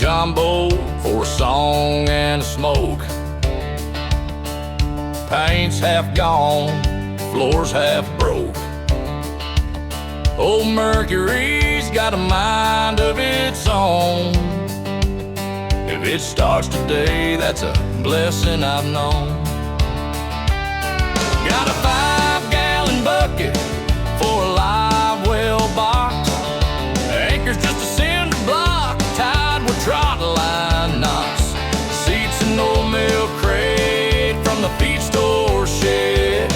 jumbo for a song and a smoke. Paint's half gone, floor's half broke. Old Mercury's got a mind of its own. If it starts today, that's a blessing I've known. Got a 5-gallon bucket for a live well box. Anchor's just a cinder block tied with trotline knots. Seats an old milk crate from the feed store shed,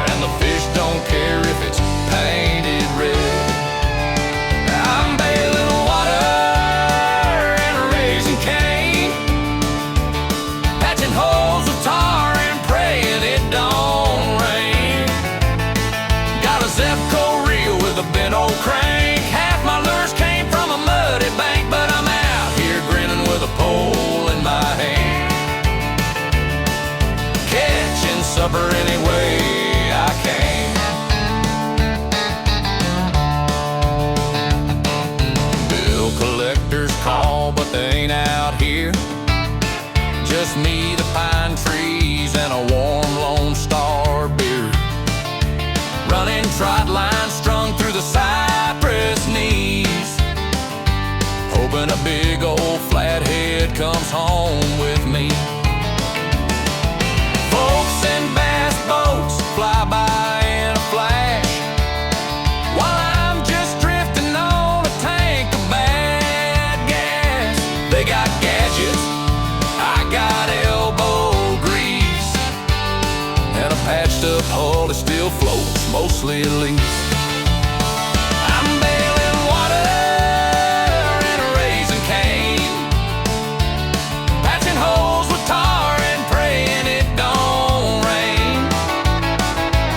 and the fish don't care if it's painted red. I'm bailing water and raising Cain, patching holes with tar and praying it don't rain. Got a Zepco reel with a bent old crank. Half my lures came from a muddy bank, but I'm out here grinning with a pole in my hand, catching supper any way I can. Bill collectors call, but they ain't out here. Just me, the pine trees, and a warm Lone Star beer. Running trot lines strung through the cypress knees, hoping a big old flathead comes home with me. Folks in bass boats fly by in a flash, while I'm just drifting on a tank of bad gas. They got gadgets, I got elbow grease, and a patched up hull that still floats, mostly at least. I'm bailing water and raising Cain, patching holes with tar and praying it don't rain.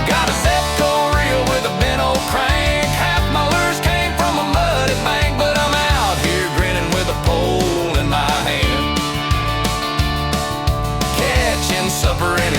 Got a Zepco reel with a bent old crank. Half my lures came from a muddy bank, but I'm out here grinning with a pole in my hand, catching supper any